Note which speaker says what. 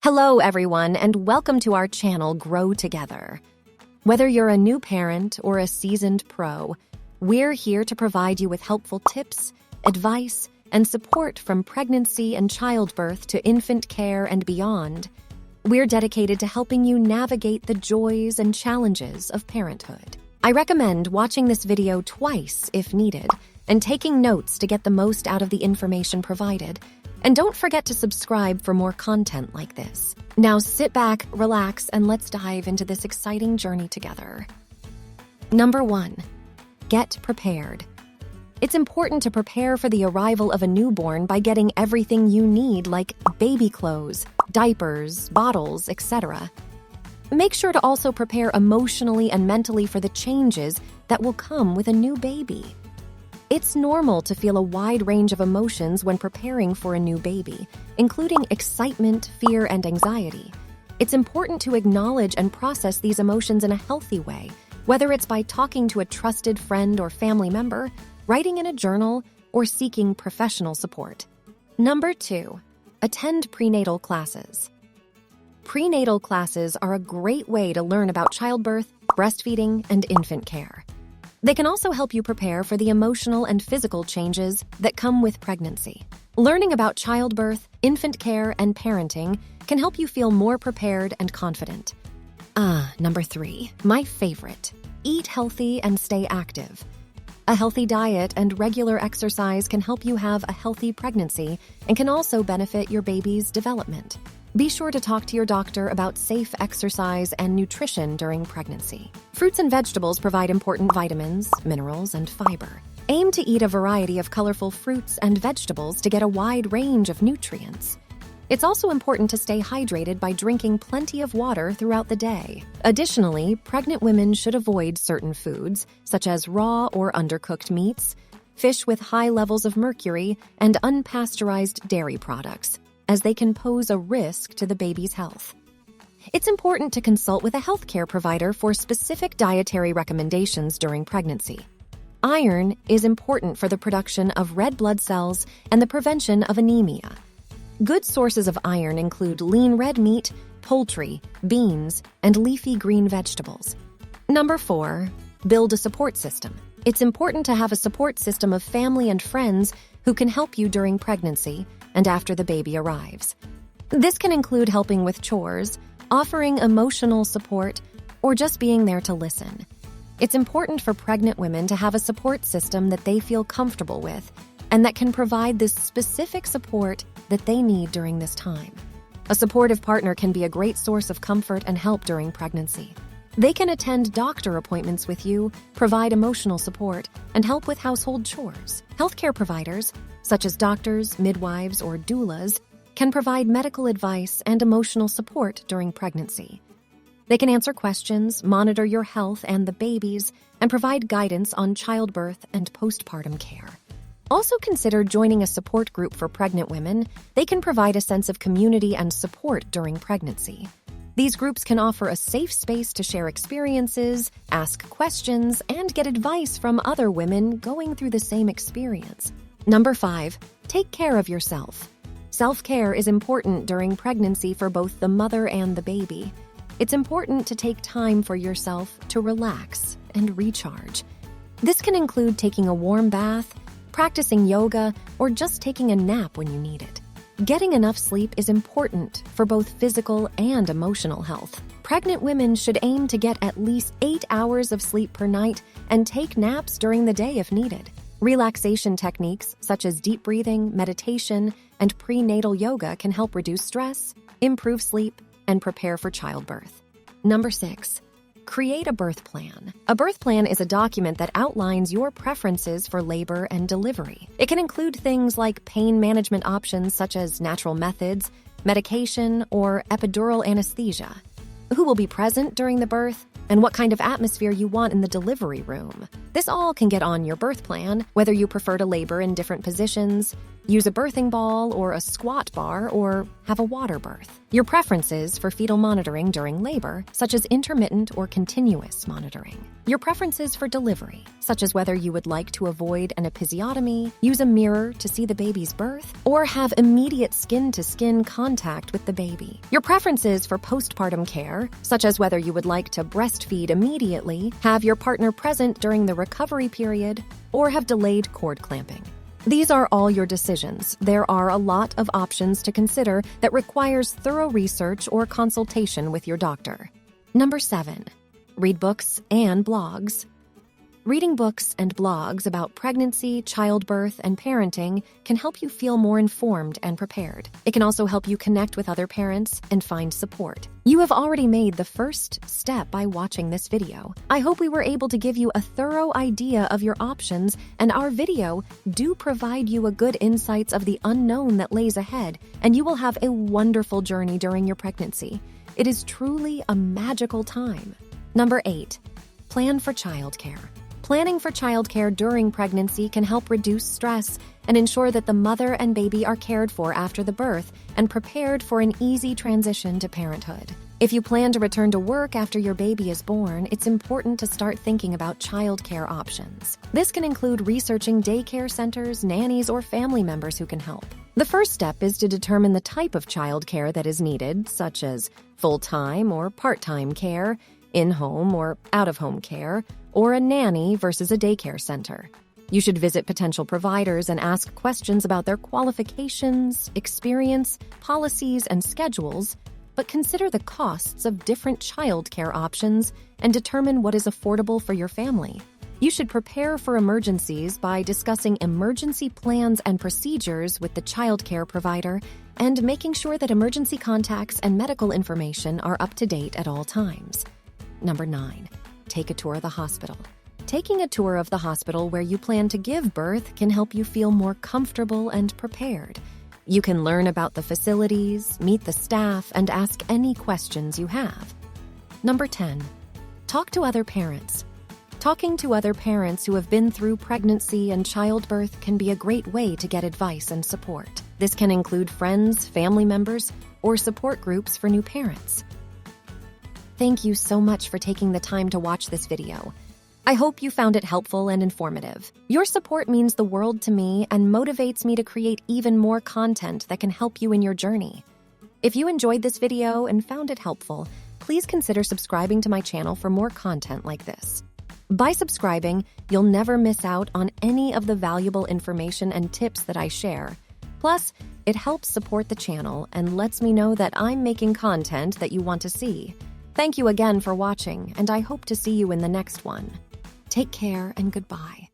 Speaker 1: Hello, everyone, and welcome to our channel, Grow Together. Whether you're a new parent or a seasoned pro, we're here to provide you with helpful tips, advice, and support from pregnancy and childbirth to infant care and beyond. We're dedicated to helping you navigate the joys and challenges of parenthood. I recommend watching this video twice if needed and taking notes to get the most out of the information provided. And don't forget to subscribe for more content like this. Now sit back, relax, and let's dive into this exciting journey together. Number 1, get prepared. It's important to prepare for the arrival of a newborn by getting everything you need, like baby clothes, diapers, bottles, etc. Make sure to also prepare emotionally and mentally for the changes that will come with a new baby. It's normal to feel a wide range of emotions when preparing for a new baby, including excitement, fear, and anxiety. It's important to acknowledge and process these emotions in a healthy way, whether it's by talking to a trusted friend or family member, writing in a journal, or seeking professional support. Number 2, attend prenatal classes. Prenatal classes are a great way to learn about childbirth, breastfeeding, and infant care. They can also help you prepare for the emotional and physical changes that come with pregnancy. Learning about childbirth, infant care, and parenting can help you feel more prepared and confident. Number 3, my favorite, eat healthy and stay active. A healthy diet and regular exercise can help you have a healthy pregnancy and can also benefit your baby's development. Be sure to talk to your doctor about safe exercise and nutrition during pregnancy. Fruits and vegetables provide important vitamins, minerals, and fiber. Aim to eat a variety of colorful fruits and vegetables to get a wide range of nutrients. It's also important to stay hydrated by drinking plenty of water throughout the day. Additionally, pregnant women should avoid certain foods, such as raw or undercooked meats, fish with high levels of mercury, and unpasteurized dairy products, as they can pose a risk to the baby's health. It's important to consult with a healthcare provider for specific dietary recommendations during pregnancy. Iron is important for the production of red blood cells and the prevention of anemia. Good sources of iron include lean red meat, poultry, beans, and leafy green vegetables. Number 4, build a support system. It's important to have a support system of family and friends who can help you during pregnancy and after the baby arrives. This can include helping with chores, offering emotional support, or just being there to listen. It's important for pregnant women to have a support system that they feel comfortable with and that can provide this specific support that they need during this time. A supportive partner can be a great source of comfort and help during pregnancy. They can attend doctor appointments with you, provide emotional support, and help with household chores. Healthcare providers, such as doctors, midwives, or doulas, can provide medical advice and emotional support during pregnancy. They can answer questions, monitor your health and the baby's, and provide guidance on childbirth and postpartum care. Also consider joining a support group for pregnant women. They can provide a sense of community and support during pregnancy. These groups can offer a safe space to share experiences, ask questions, and get advice from other women going through the same experience. Number 5, take care of yourself. Self-care is important during pregnancy for both the mother and the baby. It's important to take time for yourself to relax and recharge. This can include taking a warm bath, practicing yoga, or just taking a nap when you need it. Getting enough sleep is important for both physical and emotional health. Pregnant women should aim to get at least 8 hours of sleep per night and take naps during the day if needed. Relaxation techniques such as deep breathing, meditation, and prenatal yoga can help reduce stress, improve sleep, and prepare for childbirth. Number 6, create a birth plan. A birth plan is a document that outlines your preferences for labor and delivery. It can include things like pain management options such as natural methods, medication, or epidural anesthesia, who will be present during the birth, and what kind of atmosphere you want in the delivery room. This all can get on your birth plan, whether you prefer to labor in different positions, use a birthing ball or a squat bar, or have a water birth. Your preferences for fetal monitoring during labor, such as intermittent or continuous monitoring. Your preferences for delivery, such as whether you would like to avoid an episiotomy, use a mirror to see the baby's birth, or have immediate skin-to-skin contact with the baby. Your preferences for postpartum care, such as whether you would like to breastfeed immediately, have your partner present during the recovery period, or have delayed cord clamping. These are all your decisions. There are a lot of options to consider that requires thorough research or consultation with your doctor. Number 7, read books and blogs. Reading books and blogs about pregnancy, childbirth, and parenting can help you feel more informed and prepared. It can also help you connect with other parents and find support. You have already made the first step by watching this video. I hope we were able to give you a thorough idea of your options, and our video do provide you a good insights of the unknown that lays ahead, and you will have a wonderful journey during your pregnancy. It is truly a magical time. Number 8, plan for childcare. Planning for childcare during pregnancy can help reduce stress and ensure that the mother and baby are cared for after the birth and prepared for an easy transition to parenthood. If you plan to return to work after your baby is born, it's important to start thinking about childcare options. This can include researching daycare centers, nannies, or family members who can help. The first step is to determine the type of childcare that is needed, such as full-time or part-time care, in-home or out-of-home care, or a nanny versus a daycare center. You should visit potential providers and ask questions about their qualifications, experience, policies, and schedules, but consider the costs of different childcare options and determine what is affordable for your family. You should prepare for emergencies by discussing emergency plans and procedures with the childcare provider and making sure that emergency contacts and medical information are up to date at all times. Number 9, take a tour of the hospital. Taking a tour of the hospital where you plan to give birth can help you feel more comfortable and prepared. You can learn about the facilities, meet the staff, and ask any questions you have. Number 10, talk to other parents. Talking to other parents who have been through pregnancy and childbirth can be a great way to get advice and support. This can include friends, family members, or support groups for new parents. Thank you so much for taking the time to watch this video. I hope you found it helpful and informative. Your support means the world to me and motivates me to create even more content that can help you in your journey. If you enjoyed this video and found it helpful, please consider subscribing to my channel for more content like this. By subscribing, you'll never miss out on any of the valuable information and tips that I share. Plus, it helps support the channel and lets me know that I'm making content that you want to see. Thank you again for watching, and I hope to see you in the next one. Take care and goodbye.